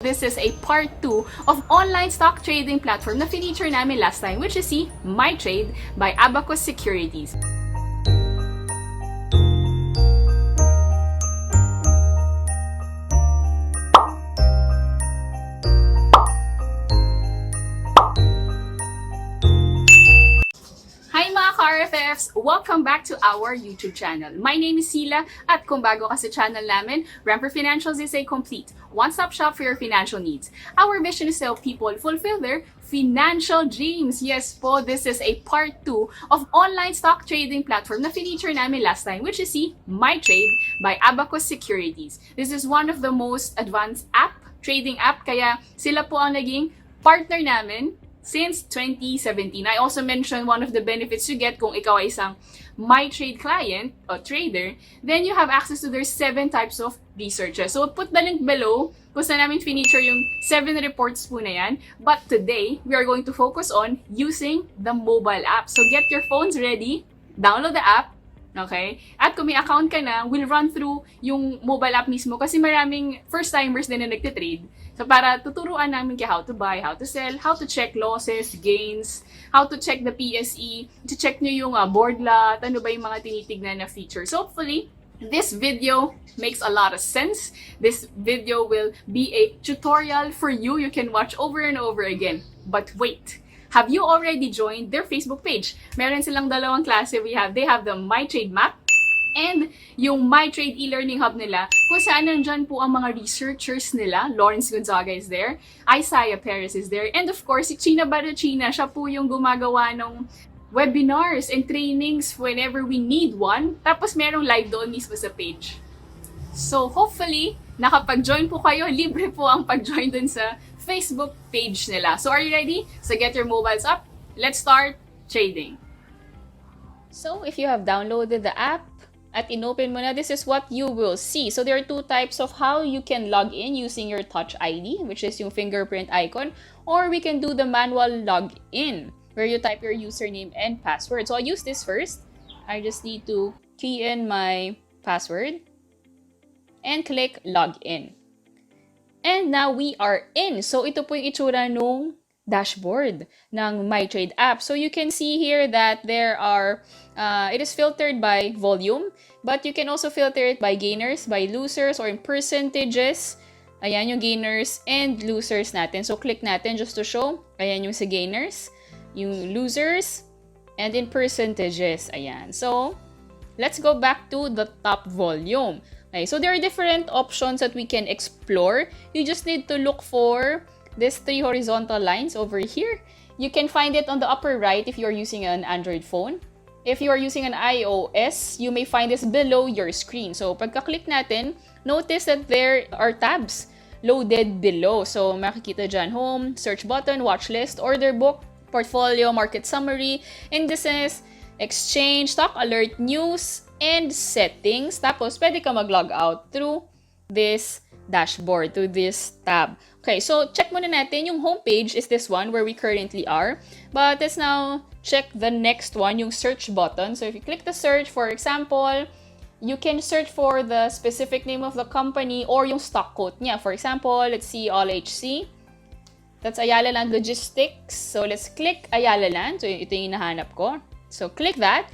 This is a part 2 of online stock trading platform na feature namin last time, which is si MYTRADE by Abacus Securities. Hi mga ka-RFFs! Welcome back to our YouTube channel. My name is Cilla at kung bago ka sa channel namin, Rampver Financials is a complete one-stop shop for your financial needs. Our mission is to help people fulfill their financial dreams. Yes po, this is a part 2 of online stock trading platform na feature namin last time, which is si MYTRADE by Abacus Securities. This is one of the most advanced trading app, kaya sila po ang naging partner namin since 2017. I also mentioned one of the benefits you get kung ikaw ay isang MyTrade client or trader, then you have access to their 7 types of researches. So put the link below kung saan namin feature yung 7 reports po na yan. But today, we are going to focus on using the mobile app. So get your phones ready, download the app, okay? At kung may account ka na, we'll run through yung mobile app mismo kasi maraming first-timers din na nagtitrade. So para tuturuan namin kayo how to buy, how to sell, how to check losses, gains, how to check the PSE, to check nyo yung board lot, ano ba yung mga tinitignan na features. So hopefully, this video makes a lot of sense. This video will be a tutorial for you. You can watch over and over again. But wait! Have you already joined their Facebook page? Meron silang dalawang klase. They have the MyTrade map and yung MyTrade e-learning hub nila, kung saan nandyan po ang mga researchers nila. Lawrence Gonzaga is there, Isaiah Perez is there, and of course, si China Barachina, siya po yung gumagawa ng webinars and trainings whenever we need one. Tapos merong live doon mismo sa page. So hopefully, nakapag-join po kayo. Libre po ang pag-join dun sa Facebook page nila. So are you ready? So get your mobiles up. Let's start trading. So if you have downloaded the app, at inopen mo na, this is what you will see. So there are 2 types of how you can log in using your Touch ID, which is yung fingerprint icon, or we can do the manual login, where you type your username and password. So I'll use this first. I just need to key in my password and click login. And now we are in. So ito po yung itsura nung dashboard ng MyTrade app. So you can see here that there are, it is filtered by volume, but you can also filter it by gainers, by losers, or in percentages. Ayan yung gainers and losers natin. So click natin just to show. Ayan yung sa gainers, yung losers, and in percentages. Ayan. So let's go back to the top volume. Okay, so there are different options that we can explore. You just need to look for these 3 horizontal lines over here. You can find it on the upper right if you're using an Android phone. If you are using an iOS, you may find this below your screen. So pagka-click natin, notice that there are tabs loaded below. So makikita dyan, home, search button, watch list, order book, portfolio, market summary, indices, exchange, stock alert, news, and settings. Tapos pwede ka mag-log out through this dashboard, to this tab. Okay, so check muna natin yung homepage is this one where we currently are. But let's now check the next one, yung search button. So if you click the search, for example, you can search for the specific name of the company or yung stock quote niya. For example, let's see AllHC. That's Ayala Land Logistics. So let's click Ayala Land. So ito yung hinahanap ko. So click that.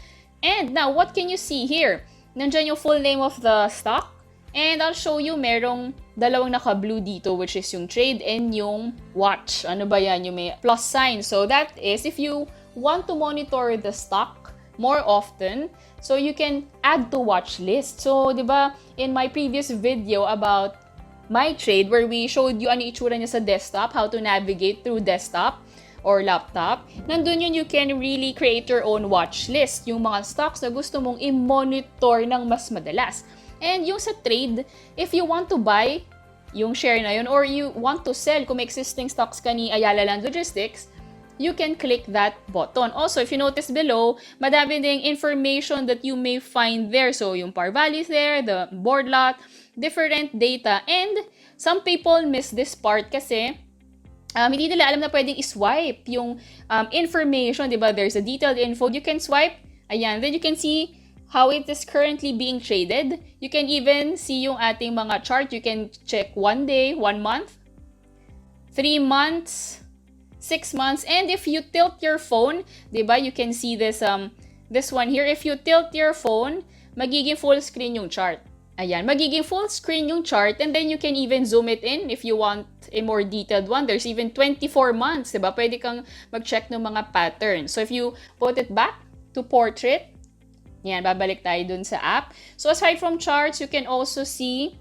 And now, what can you see here? Nandyan yung full name of the stock. And I'll show you, merong dalawang naka-blue dito, which is yung trade and yung watch. Ano ba yan? Yung may plus sign. So that is if you want to monitor the stock more often, so you can add to watch list. So, di ba, in my previous video about MyTrade, where we showed you ano itsura niya sa desktop, how to navigate through desktop or laptop, nandun yun, you can really create your own watch list. Yung mga stocks na gusto mong i-monitor ng mas madalas. And yung sa trade, if you want to buy yung share na yun or you want to sell kung may existing stocks ka ni Ayala Land Logistics, you can click that button. Also, if you notice below, madami ding information that you may find there. So, yung par values there, the board lot, different data. And some people miss this part kasi hindi nila alam na pwedeng iswipe yung information, di ba? There's a detailed info. You can swipe. Ayan. Then you can see how it is currently being traded. You can even see yung ating mga chart. You can check 1 day, 1 month, 3 months, 6 months. And if you tilt your phone, diba, you can see this one here. If you tilt your phone, magiging full screen yung chart. Ayan, magiging full screen yung chart, and then you can even zoom it in if you want a more detailed one. There's even 24 months, diba? Pwede kang mag-check ng mga patterns. So if you put it back to portrait, yan, babalik tayo dun sa app. So aside from charts, you can also see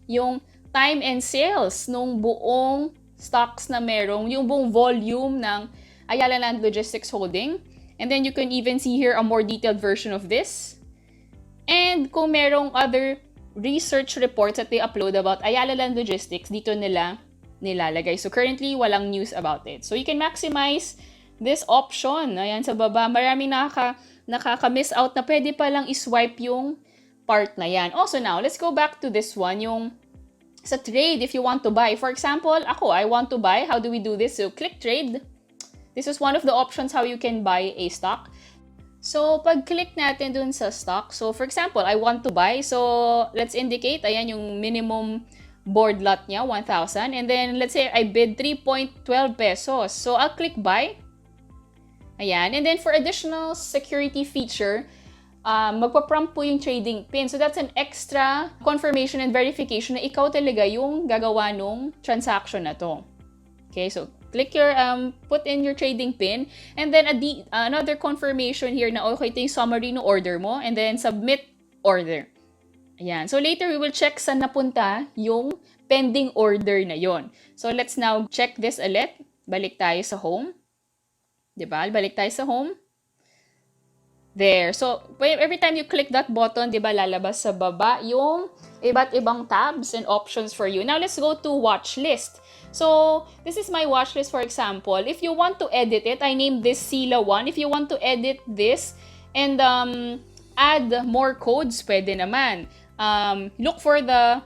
yung time and sales nung buong stocks na merong, yung buong volume ng Ayala Land Logistics Holding. And then you can even see here a more detailed version of this. And kung merong other research reports that they upload about Ayala Land Logistics, dito nila nilalagay. So currently, walang news about it. So you can maximize this option. Ayan, sa baba, maraming nakaka-miss out na pwede palang iswipe yung part na yan. Also now, let's go back to this one, yung sa trade if you want to buy. For example, I want to buy. How do we do this? So click trade. This is one of the options how you can buy a stock. So, pag-click natin dun sa stock, so for example, I want to buy. So, let's indicate, ayan yung minimum board lot niya, 1,000. And then, let's say I bid 3.12 pesos. So, I'll click buy. Ayan. And then, for additional security feature, magpa-prompt po yung trading pin. So, that's an extra confirmation and verification na ikaw talaga yung gagawa nung transaction na to. Okay, so click your, put in your trading pin, and then another confirmation here na okay, ito yung summary ng order mo, and then submit order. Ayan. So later, we will check saan napunta yung pending order na yon. So let's now check this ulit. Balik tayo sa home. Diba? Balik tayo sa home. There. So, every time you click that button, diba, lalabas sa baba yung iba't ibang tabs and options for you. Now, let's go to watch list. So, this is my watch list, for example. If you want to edit it, I named this Cilla 1. If you want to edit this and add more codes, pwede naman. Look for the,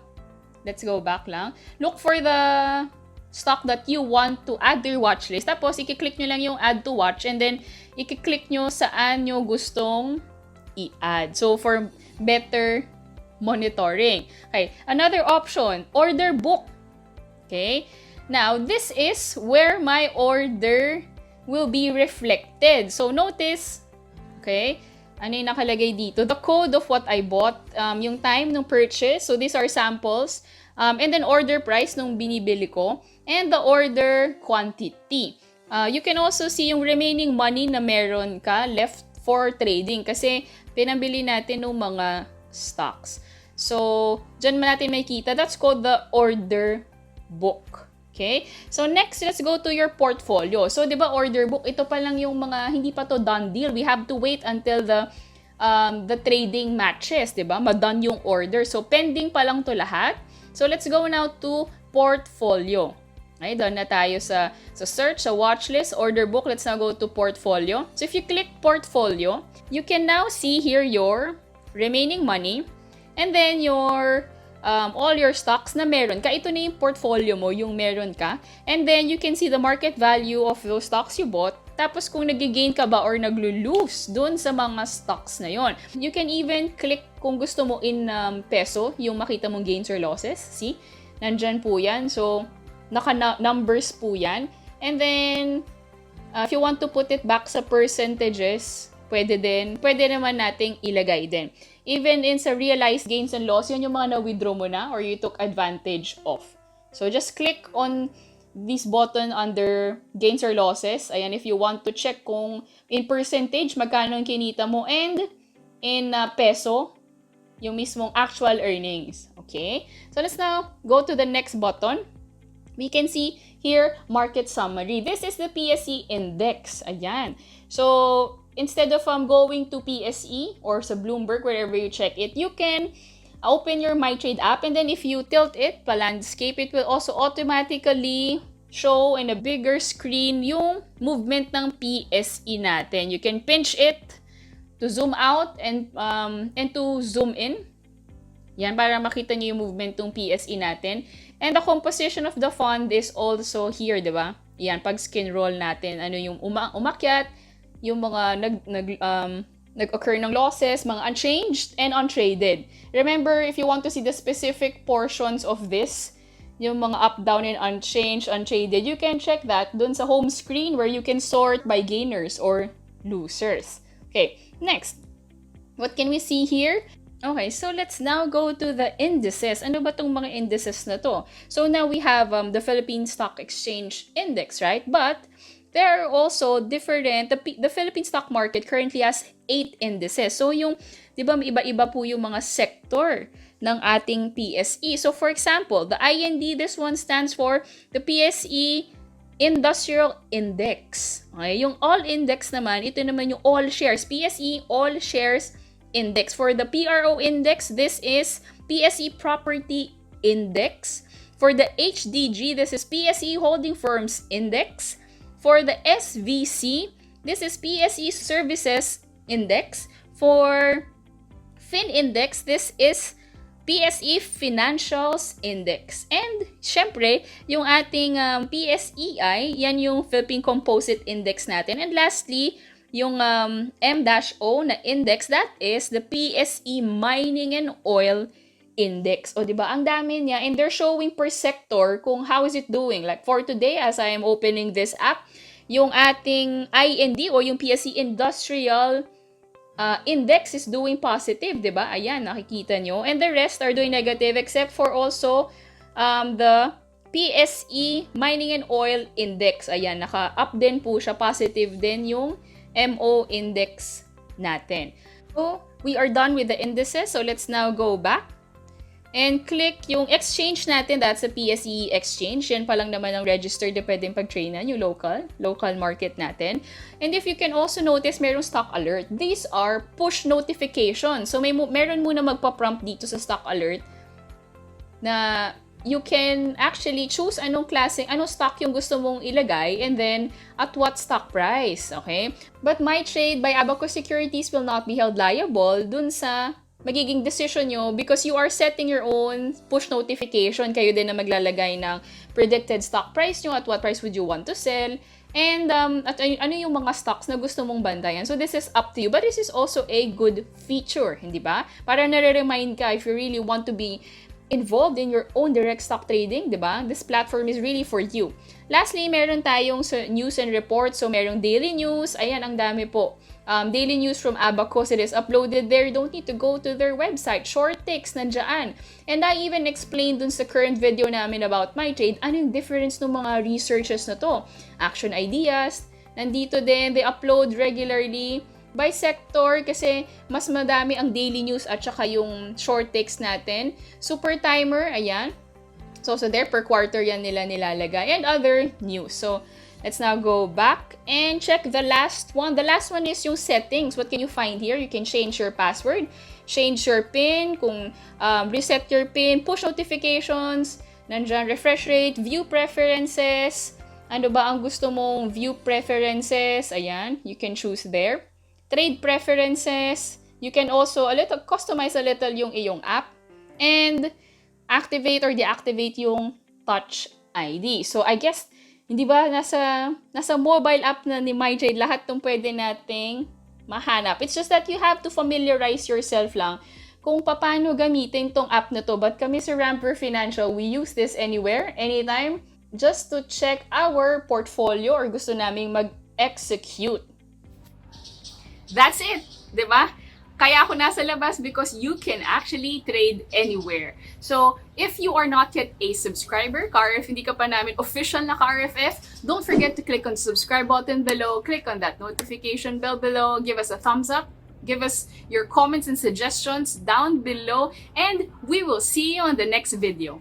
let's go back lang. Look for the stock that you want to add to your watch list. Tapos, i-click nyo lang yung add to watch, and then i-click nyo saan nyo gustong i-add. So, for better monitoring. Okay, another option, order book. Okay, now this is where my order will be reflected. So, notice, okay, ano yung nakalagay dito? The code of what I bought, yung time ng purchase. So, these are samples. And then, order price nung binibili ko. And the order quantity. You can also see yung remaining money na meron ka left for trading. Kasi, pinambili natin ng mga stocks. So, dyan man natin makikita. That's called the order book. Okay? So, next, let's go to your portfolio. So, di ba, order book, ito pa lang yung mga, hindi pa to done deal. We have to wait until the trading matches, di ba? Ma-done yung order. So, pending pa lang to lahat. So, let's go now to portfolio. Okay, doon na tayo sa search, sa watch list, order book. Let's now go to portfolio. So, if you click portfolio, you can now see here your remaining money and then your all your stocks na meron ka. Ito na yung portfolio mo, yung meron ka. And then, you can see the market value of those stocks you bought. Tapos, kung nag-gain ka ba or naglo-lose dun sa mga stocks na yon. You can even click kung gusto mo in peso, yung makita mong gains or losses. See? Nandyan po yan. So, naka-numbers po yan. And then, if you want to put it back sa percentages, pwede naman nating ilagay din. Even in sa realized gains and loss, yan yung mga na-withdraw mo na or you took advantage of. So, just click on this button under gains or losses. Ayan, if you want to check kung in percentage, magkano yung kinita mo, and in peso, yung mismong actual earnings. Okay? So, let's now go to the next button. We can see here, market summary. This is the PSE index. Ayan. So, instead of going to PSE or sa Bloomberg, wherever you check it, you can open your MYTRADE app, and then if you tilt it, pa-landscape, it will also automatically show in a bigger screen yung movement ng PSE natin. You can pinch it to zoom out and to zoom in. Yan, para makita nyo yung movement ng PSE natin. And the composition of the fund is also here, di ba? Yan, pag skin roll natin, ano yung umakyat, yung mga nag-occur ng losses, mga unchanged and untraded. Remember, if you want to see the specific portions of this, yung mga up, down, and unchanged, untraded, you can check that dun sa home screen where you can sort by gainers or losers. Okay, next. What can we see here? Okay, so let's now go to the indices. Ano ba tong mga indices na to? So now we have the Philippine Stock Exchange Index, right? But there are also different, the Philippine Stock Market currently has 8 indices. So yung, di ba, iba-iba po yung mga sector ng ating PSE. So for example, the IND, this one stands for the PSE Industrial Index. Okay, yung all index naman, ito naman yung all shares, PSE All Shares Index. For the PRO Index, this is PSE Property Index. For the HDG, this is PSE Holding Firms Index. For the SVC, this is PSE Services Index. For Fin Index, this is PSE Financials Index. And, syempre, yung ating PSEI, yan yung Philippine Composite Index natin. And lastly, yung M-O na index, that is the PSE Mining and Oil Index. O, diba? Ang dami niya. And they're showing per sector kung how is it doing. Like for today, as I am opening this app, yung ating IND o yung PSE Industrial Index is doing positive, di ba? Ayan, nakikita nyo. And the rest are doing negative except for also the PSE Mining and Oil Index. Ayan, naka-up din po siya. Positive din yung MO Index natin. So, we are done with the indices. So, let's now go back and click yung exchange natin. That's a PSE exchange. Yan pa lang naman ang registered na pwedeng pag-tradean, yung local market natin. And if you can also notice, merong stock alert. These are push notifications. So meron muna magpa-prompt dito sa stock alert na you can actually choose anong stock yung gusto mong ilagay and then at what stock price. Okay? But MYTRADE by Abacus Securities will not be held liable dun sa magiging decision nyo because you are setting your own push notification. Kayo din na maglalagay ng predicted stock price nyo, at what price would you want to sell, and at ano yung mga stocks na gusto mong bantayan. So this is up to you. But this is also a good feature, hindi ba? Para nare-remind ka if you really want to be involved in your own direct stock trading, di ba? This platform is really for you. Lastly, meron tayong news and reports. So merong daily news. Ayan, ang dami po. Daily news from Abacus, it is uploaded there. You don't need to go to their website. Short takes, nandyan. And I even explained dun sa current video namin about MYTRADE, ano yung difference ng mga researches na to. Action ideas, nandito din. They upload regularly by sector kasi mas madami ang daily news at saka yung short takes natin. Super timer, ayan. So there per quarter yan nila nilalagay. And other news. So, let's now go back and check the last one. The last one is yung settings. What can you find here? You can change your password, change your PIN, kung reset your PIN, push notifications, nandyan refresh rate, view preferences. Ano ba ang gusto mong view preferences? Ayan, you can choose there. Trade preferences. You can also customize a little yung iyong app. And activate or deactivate yung Touch ID. So I guess hindi ba nasa mobile app na ni MYTRADE lahat tong pwede nating mahanap. It's just that you have to familiarize yourself lang kung paano gamitin tong app na to. But kami sa Rampver Financial, we use this anywhere, anytime, just to check our portfolio or gusto naming mag-execute. That's it, di ba? Kaya ako nasa labas because you can actually trade anywhere. So, if you are not yet a subscriber, KRF, hindi ka pa namin official na KRFF, don't forget to click on the subscribe button below, click on that notification bell below, give us a thumbs up, give us your comments and suggestions down below, and we will see you on the next video.